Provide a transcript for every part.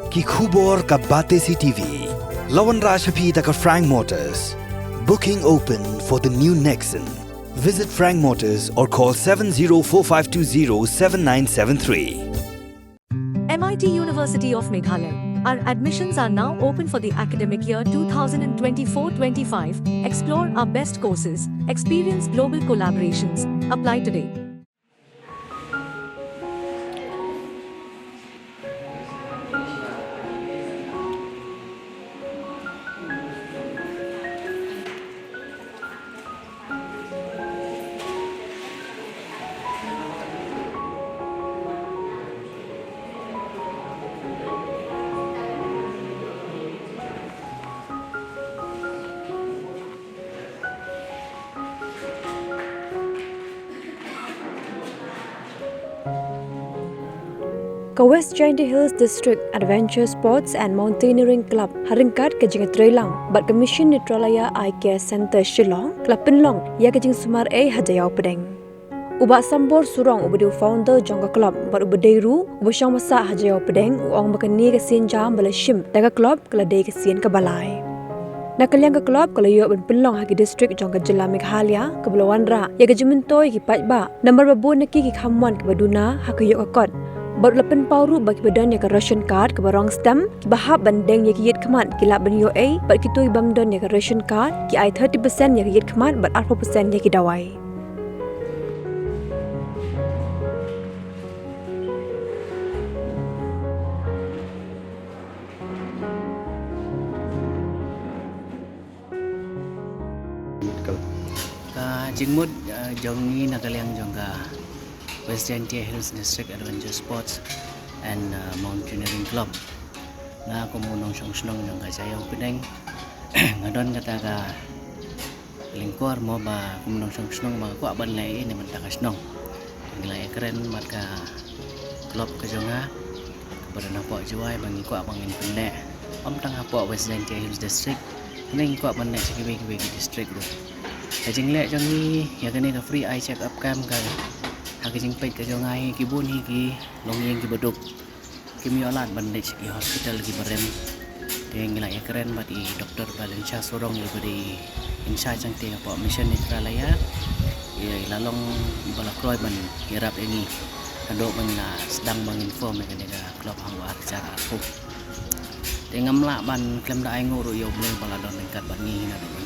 Ki khubor ka bate CTV. Lawan Rajhapi taka Frank Motors. Booking open for the new Nexon. Visit Frank Motors or call 7045207973. MIT University of Meghalaya. Our admissions are now open for the academic year 2024-25. Explore our best courses, experience global collaborations. Apply today. Ka West Giant Hills District Adventure Sports and Mountaineering Club haringkat ke jing Trailang bat Commission Neutralaya Eye Care Center Shillong Club Penlong ya ke jing Sumar Hajayau Pedeng. Uba sambor surong ubadu founder jongka club bat ubadeiru ubasang masa Hajayau Pedeng uang makani ke sien jam balashim daga club keladai ke sien ke balai. Nakaliang ke club kalau yo ben Penlong hagi district jongka Jela Meghalaya ke Belawan Ra ya ke jementoi ki patba number babu neki ki khamwan ke baduna hak yo akot. Baru lepen pauru bagi badan yang ke ration card ke barang stem ki bahap bandeng yang ki yet kemat ki lap ben yo bat kitui bamdon yang ke ration card ki ai 30% yang ki yet kemat bat 40% yang ki dawai. Jingmud jongi nakaliang jongga West Giant Hills District Adventure Sports and Mountaineering Club. Na kumunong siyong yung Hajayau Pedeng. Ngadon kata ka lingkor mo ba kumunong siyong mga kuwa banlay ni mantakas nong. Nilay keren mat ka club ka jonga. Kepada na po jiway bangi kuwa bangin pende. Tang po West Giant Hills District. Ning kuwa banlay sa kiwi district do. Kajing lek jongi ya kani ka free eye check up cam ka. Hagi pek ke jongai ki bun ki longyeng ki beduk kimi alat bandage ki hospital ki barem de ngila ya keren bat i doktor Valencia sorong li bari insya jang te po mission Neutralaya ya lalong bala kroy ban hirap ini ando man na sedang menginform ke nega klub hang wa cara aku de ngamla ban klem da ai nguru yo bleng bala don kat ban ni na ban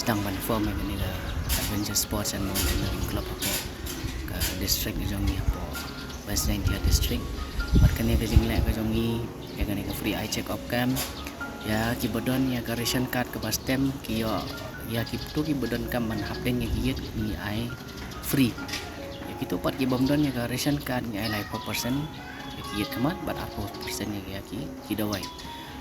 sedang menginform ke nega Adventure Sports and Mountaineering Club aku district ke jongi apo West Giant District bat kani ke jinglek ke jongi ya kani ke free eye check up cam ya ki bodon ya ke ration card ke bastem ki yo ya ki tu ki bodon kam man hapdeng ya ki ni eye free ya ki tu pat ki bomdon ya ke ration card ni eye 4% ya ki kemat bat 4% ya ki dawai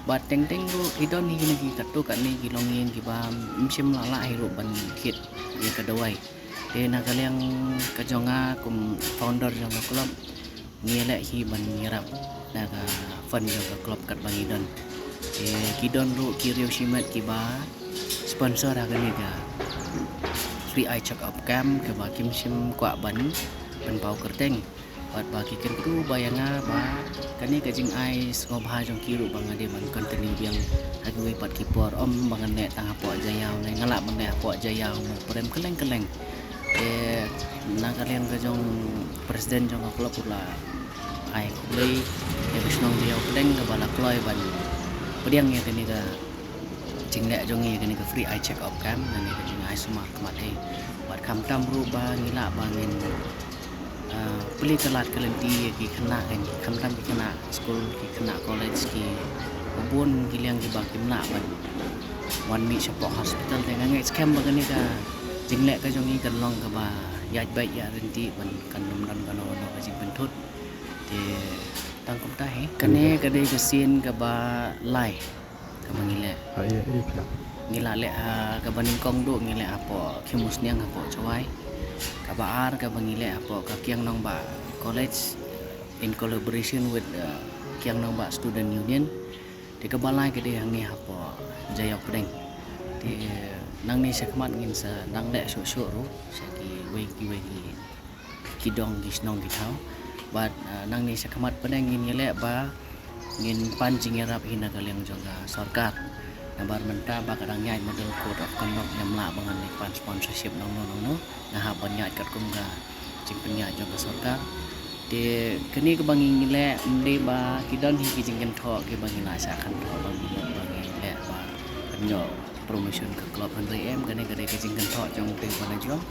bat teng ru idon ni ki katu kan ni ki longin ki bam imsim lala hiru ban kit ya ke dawai de nakaliang kajonga kum founder jonga club ngelek hi ban nyerap naga fund jonga club kat bangidon kidon ru kiriu simet kiba sponsor agani ga free eye check up cam ke ba kim sim kwa ban pau kerteng bat bagi ken tu bayanga ba kani kajing ai ngob ha jong kiru bangade ban kontinu biang agui pat kipor om bangane tang apo jayau ne ngala bangane apo jayau prem keleng nakalian ke jong presiden jong klub pula ai kulei ya bisnong dia pedeng ke bala kloi ban pediang ya kini ke jinglek jong ya kini ke free eye check up cam dan ya jing ai semua kemat buat kam tam rubah ngila bangin beli kelat kelenti ki kena kan kam tam ki kena school ki kena college ki ubun giliang ki baki mla ban one week support hospital dengan ngek scam bagani ka jinglek ka jongi kan long ka ba yaj baik ya renti ban kan nomdan kan no ka jing pentut te tang kom ta he kane ka de ka sin ka ba lai ka mangile ngila le ka baning kong do ngile apo khimus niang apo chawai ka ba ar ka bangile apo ka kiang nong ba college in collaboration with kiang nong ba student union de ka balai ka de hang ni apo Jayau Pedeng te nang ni sekmat ngin sa nang lek su ru saki wegi kidong gisnong githau bat nang ni sekmat Pedeng ngin lek ba ngin pan jingerap hina kaliang jonga sarkar nabar menta ba kadang nyai model code of conduct nyamla bangan ni pan sponsorship nong ngah banyak kat kumga jing penya jonga sarkar de kini ke bangi ngile mde ba kidon hi kijingen tho ke bangi la sa kan tho bangi le ba kanyo promotion ke club handai em kene kene kijingen tho jong te ban jong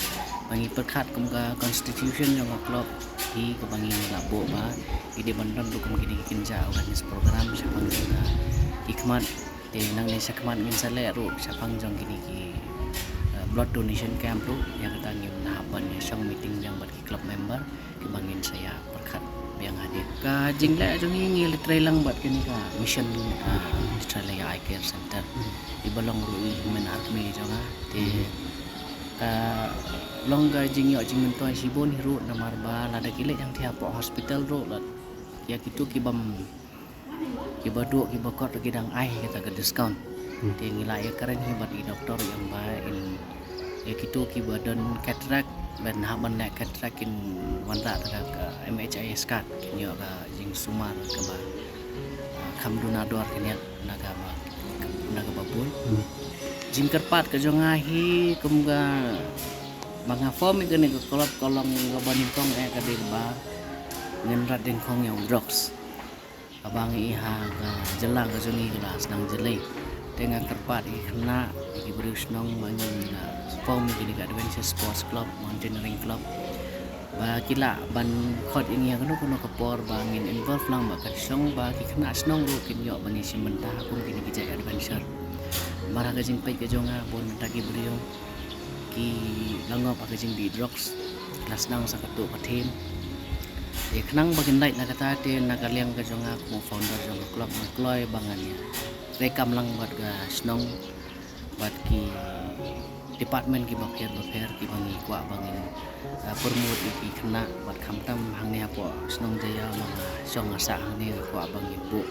bangi perkhat kumga constitution jong club hi ke bangi la bo ba ide bandam du kum kini kinja awareness program sa bangi na ikmat te nang ni sakmat min sale ru sapang jong kini ki blood donation camp ru yang kita ngim na ban ni song meeting yang bagi club member di bangin saya perkat yang hadir ka jingla jong ngi le trailang bat kini ka mission Australia Eye Care Center di balong ru human army jonga te ka longga jing yo jing mentoi sibon hiru namar ba lada kile yang tiap hospital ru lat ya kitu kibam kibadu kibakot kidang ai kita ke discount te ngila ya karen hibat i doktor yang ba in ya kitu kibadan cataract ben haban na cataract in wanda ta ka MHIS card kinyo ka jing sumar ka ba kam donador kenya naga babul jing kerpat ka jonga hi kumga mga form igani ka kolop kolong gabanin kong ka de ba ngen radeng kong yang drugs abang iha ka jelang ka jongi gelas nang jelai tengah kerpat i kena iki beri senang banyak form igani ka Adventure Sports Club Mountaineering Club ba kila ban khot ini kuno kapor bangin involve lang ba kasong ba ki kena senang ru kinyo bangi simenta kum kini kijai adventure mara ka jing pai ka jonga bon taki beriong ki langop ka jing di drugs kelas nang sa katu patim e kenang bagin light na kata te nakaliang ka jonga ko founder jong club makloi bangannya rekam lang bat ga senang bat ki department ki bakher ki bangi kwa bangin permut iki kena bat khamtam hangnya po senang jaya mga song asa hangnya kwa bangin bu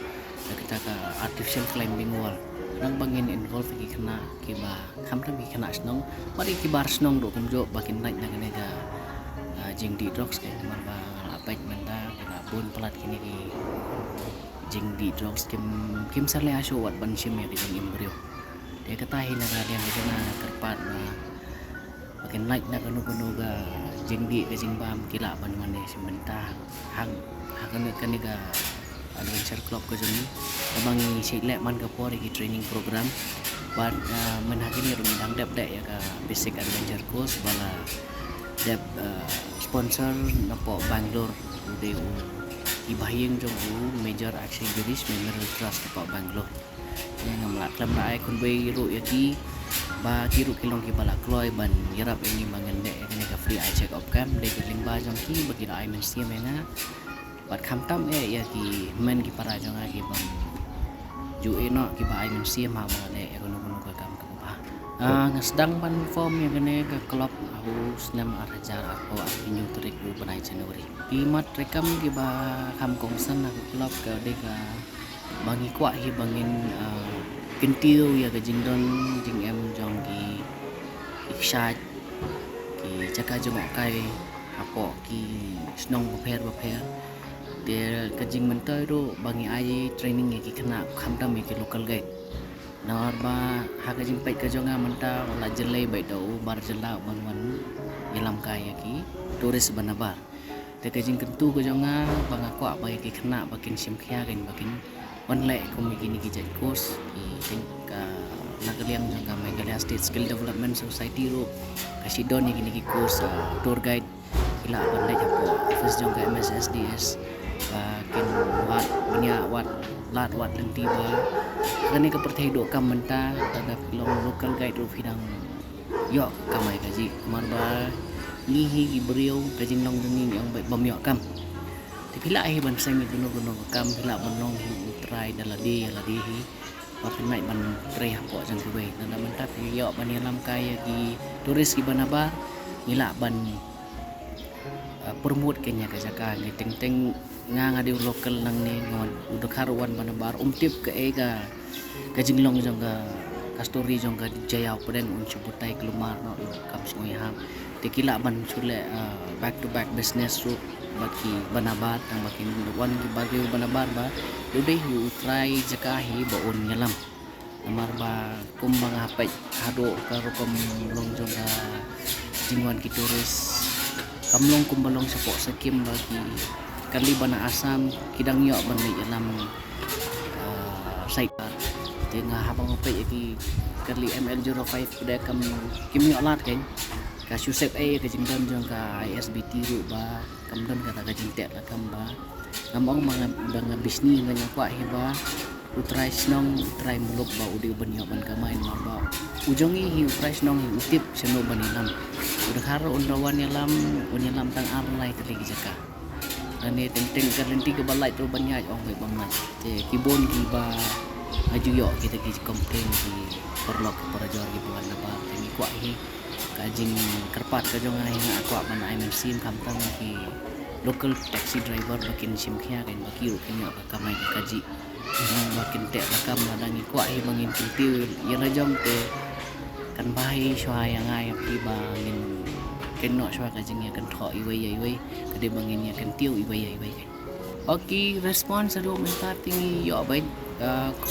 kita ka artificial climbing wall nang bangin involve ki kena ki ba khamtam ki kena senang mari ki bar senang do kumjo bakin naik na kene ga jing di drugs ke man ba apek menta ka bun pelat kini ki jing di drugs kim sale aso wat ban sim ya di imbrio dia kata hina ga dia kena kerpat ba bakin naik na kuno ga jing di ke jing bam kila ban mane simenta hang kene ga Adventure Club ke jeni bangi silek man ka pori ki training program but men hakini rumi dang dep dek ya ka basic adventure course bala dep sponsor napo Bangalore ude ibahing jong major action juris memorial trust napo Bangalore yang ngamla klam rai kun be ru yaki ba kiru kilong ki bala kloi ban yarap ini mangan dek ini ka free eye check up camp dek lingba jong ki bagi rai men sia menga bat khamtam ya ki men ki para jonga ki bang ju eno ki ba ai men sia ma ne kono ka kam ka ba ngasdang ban form ya gene ka club au snam arjar aku new trik lu banai Januari pimat rekam ki ba kham kong san na club ka de ka bangi kwa hi bangin kintiu ya ka jingdon jing em jong ki ikshat ki chaka jong kai apo ki snong paper dia kajing mentai ro bangi ai training ki kena khamtam ki local guide nar ba ha kajing pai ka jonga menta la jelai bai dau bar jela ban yelam kaya ki turis banabar te kajing kentu ka jonga banga kwa bai ki kena bakin sim khia kan bakin online komiki ki jai course ki think nagaliang jonga Meghalaya State Skill Development Society ro kasidon ki course tour guide ila ban le japo first jonga MSSDS bakin wat punya wat lat wat lenti ba kani ka perthai do kam menta taga long local guide ro phidang yo kamai kaji mar ba ni hi brio kajing long ni yang bai bam yo kam ti pila ai ban sang ni guno kam pila banong hi try daladi hi bakin mai ban try hapo jang kubai nanda menta ti yo ban lam kaya ki turis ki banaba ngila ban promote kenya ka jaka ni teng nga di local nang ni ngon udah karuan banabar tip ke ega kajinglong jong ka story jong ka jaya pedeng un chubutai kelumar no kam sngoi ham Tekila ban sule back to back business ru baki banabat ang baki wan bagi banabat ba dudai hu try jakahi ba on nyalam namar ba kumbang hapaj hado karo long jong ka jingwan ki turis kamlong kumbalong sa po sakim bagi kali bana asam kidang yo ban ni alam site tengah habang hapaj ki kali ML05 pada kam kimyo lat kan ka Yusef A ka jingdan jong ka ISBT ru ba kamdan kata ka jingtek la kam ba ngambang mga bisnis nga kwa hiba utrai snong utrai mulok ba udi ban yo ban kamain ba ujongi hi utrai snong hi utip seno banilam udah haro undawan yalam unyalam tang arlai kali jaka ane tenteng kalenti ke balai tu banyak ong bai bangat te kibon ki ba aju yo kita ki komplain ki perlok perajor ki bukan apa temi kwa hi kajing kerpat kajong ai nga aku ban ai sim kampang ki local taxi driver bakin sim khia kan baki ru kenya ka kamai kaji nang bakin tek rakam ladangi kwa hi mangin piltil ya rajong te kan bai shwa yang ai ki bangin ken no shwa kajing ya kan tho iwai kade bangin ya kan tiu iwai kan oki response adu mentar tinggi yo bai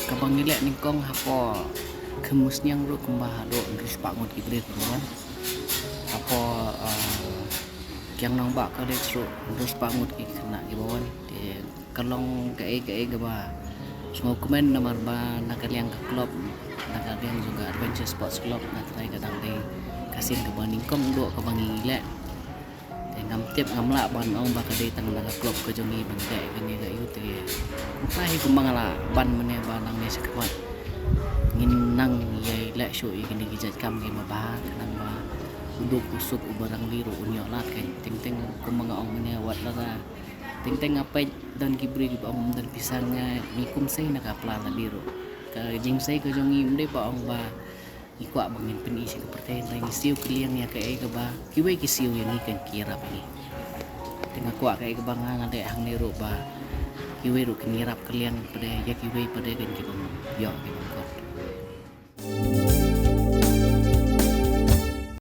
kabang nilek ning kong hapo kemus nyang ru kumbah do terus pangut ki bre kan apa yang nang bak ka destro terus pangut ki kena ki bawan de kalong ke ba semua komen nomor ba nakaliang ke klub nakaliang juga adventure sports club nak try kadang de kasin ke baning kom do ka bangi le de ngam tip ngam la ban ong ba ka de tang naga klub ke jongi bangke gini ga yu te pai kumbang la ban mene ba nang ne sekwat ngin nang yai le shu i gini gijat kam ge ma ba nang ba uduk usuk ubarang liru unyo lat kan ting kumbang ong mene wat la ting apa dan kibri ki om dan pisangnya mikum sei nak apla la liru ka jing sei ko jongi mde ba ong ba ikwa bangin peni si perten ring siu kliang ya ke ba kiwe ki siu yang ikan kirap ni tengah kwa ke ba ngade hang liru ba kiwe ru kinirap kliang pada ya kiwe pada kan ki bang yo ki bang